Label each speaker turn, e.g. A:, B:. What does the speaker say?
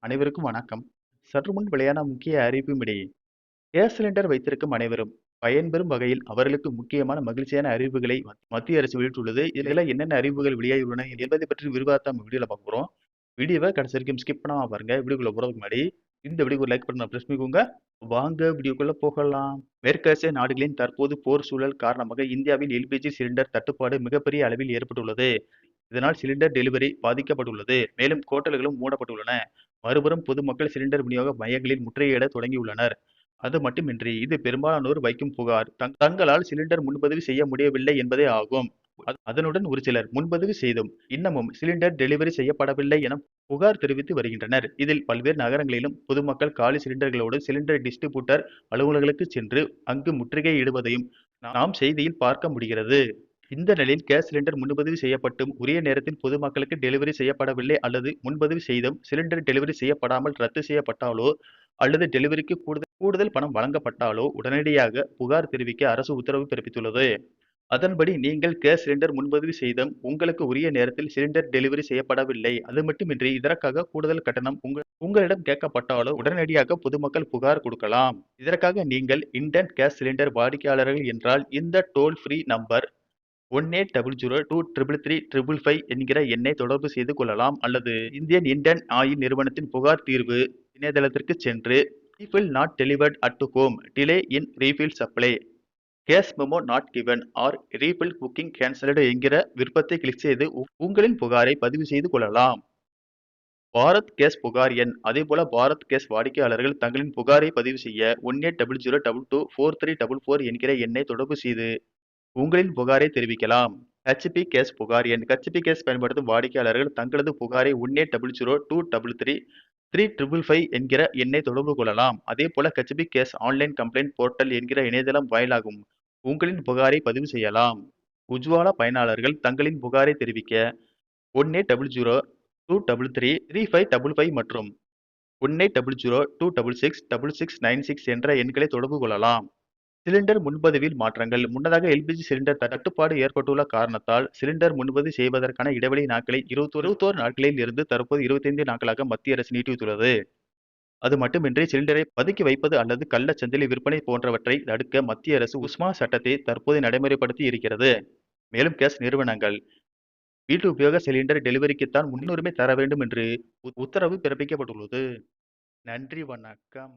A: அனைவருக்கும் வணக்கம். சற்று முன் வெளியான முக்கிய அறிவிப்பின்படி, கேஸ் சிலிண்டர் வைத்திருக்கும் அனைவரும் பயன்பெறும் வகையில் அவர்களுக்கு முக்கியமான மகிழ்ச்சியான அறிவிப்புகளை மத்திய அரசு வெளியிட்டுள்ளது. இதுல என்னென்ன அறிவிப்புகள் வெளியாகியுள்ளன என்பதை பற்றி விரிவாக நம்ம வீடியோல பார்க்க போறோம். வீடியோவை கடைசி வரைக்கும் ஸ்கிப் பண்ணாம பாருங்க. வீடியோக்குள்ள போறதுக்கு முன்னாடி இந்த வீடியோக்கு ஒரு லைக் பட்டனை பிரஸ் பண்ணிக்கோங்க. வாங்க வீடியோக்குள்ள போகலாம். மேற்காசிய நாடுகளின் தற்போது போர் சூழல் காரணமாக இந்தியாவில் எல்பிஜி சிலிண்டர் தட்டுப்பாடு மிகப்பெரிய அளவில் ஏற்பட்டுள்ளது. இதனால் சிலிண்டர் டெலிவரி பாதிக்கப்பட்டுள்ளது. மேலும் ஹோட்டல்களும் மூடப்பட்டுள்ளன. மறுபுறம் பொதுமக்கள் சிலிண்டர் விநியோக மையங்களில் முற்றுகையிட தொடங்கியுள்ளனர். அது மட்டுமின்றி இது பெரும்பாலானோர் வைக்கும் புகார் தங்களால் சிலிண்டர் முன்பதிவு செய்ய முடியவில்லை என்பதே ஆகும். அதனுடன் ஒரு சிலர் முன்பதிவு செய்தும் இன்னமும் சிலிண்டர் டெலிவரி செய்யப்படவில்லை என புகார் தெரிவித்து வருகின்றனர். இதில் பல்வேறு நகரங்களிலும் பொதுமக்கள் காலி சிலிண்டர்களோடு சிலிண்டர் டிஸ்ட்ரிபியூட்டர் அலுவலர்களுக்கு சென்று அங்கு முற்றுகையிடுவதையும் நாம் செய்தியில் பார்க்க முடிகிறது. இந்த நிலையில் கேஸ் சிலிண்டர் முன்பதிவு செய்யப்பட்டும் உரிய நேரத்தில் பொதுமக்களுக்கு டெலிவரி செய்யப்படவில்லை அல்லது முன்பதிவு செய்தும் சிலிண்டர் டெலிவரி செய்யப்படாமல் ரத்து செய்யப்பட்டாலோ அல்லது டெலிவரிக்கு கூடுதல் பணம் வழங்கப்பட்டாலோ உடனடியாக புகார் தெரிவிக்க அரசு உத்தரவு பிறப்பித்துள்ளது. அதன்படி நீங்கள் கேஸ் சிலிண்டர் முன்பதிவு செய்தும் உங்களுக்கு உரிய நேரத்தில் சிலிண்டர் டெலிவரி செய்யப்படவில்லை, அது மட்டுமின்றி இதற்காக கூடுதல் கட்டணம் உங்களிடம் கேட்கப்பட்டாலோ உடனடியாக பொதுமக்கள் புகார் கொடுக்கலாம். இதற்காக நீங்கள் இந்தியன் கேஸ் சிலிண்டர் வாடிக்கையாளர்கள் என்றால் இந்த டோல் ஃப்ரீ நம்பர் 1800 233 என்கிற எண்ணை தொடர்பு செய்து கொள்ளலாம். அல்லது இந்தியன் ஆயில் நிறுவனத்தின் புகார் தீர்வு இணையதளத்திற்கு சென்று refill not delivered at home, delay in refill supply, cash memo not given or refill booking cancelled என்கிற விருப்பத்தை கிளிக் செய்து உங்களின் புகாரை பதிவு செய்து கொள்ளலாம். பாரத் கேஸ் புகார் எண். அதேபோல பாரத் கேஸ் வாடிக்கையாளர்கள் தங்களின் புகாரை பதிவு செய்ய 1800 என்கிற எண்ணை தொடர்பு செய்து உங்களின் புகாரை தெரிவிக்கலாம். ஹெச்பி கேஸ் புகார் எண். ஹெச்பி கேஸ் பயன்படுத்தும் வாடிக்கையாளர்கள் தங்களது புகாரை 1800 233 என்கிற எண்ணை தொடர்பு கொள்ளலாம். அதே போல HP gas online complaint portal என்கிற இணையதளம் வாயிலாகவும் உங்களின் புகாரை பதிவு செய்யலாம். உஜ்வாலா பயனாளர்கள் தங்களின் புகாரை தெரிவிக்க 1800 233 மற்றும் 1800 266 என்ற எண்களை தொடர்பு கொள்ளலாம். சிலிண்டர் முன்பதிவில் மாற்றங்கள். முன்னதாக எல்பிஜி சிலிண்டர் தட்டுப்பாடு ஏற்பட்டுள்ள காரணத்தால் சிலிண்டர் முன்பதிவு செய்வதற்கான இடைவெளி நாட்களை 21 நாட்களில் இருந்து தற்போது 25 நாட்களாக மத்திய அரசு நீட்டித்துள்ளது. அது மட்டுமின்றி சிலிண்டரை பதுக்கி வைப்பது அல்லது கள்ளச்சந்தையில் விற்பனை போன்றவற்றை தடுக்க மத்திய அரசு உஸ்மா சட்டத்தை தற்போது நடைமுறைப்படுத்தி இருக்கிறது. மேலும் கேஸ் நிறுவனங்கள் வீட்டு உபயோக சிலிண்டர் டெலிவரிக்குத்தான் முன்னுரிமை தர வேண்டும் என்று உத்தரவு பிறப்பிக்கப்பட்டுள்ளது. நன்றி, வணக்கம்.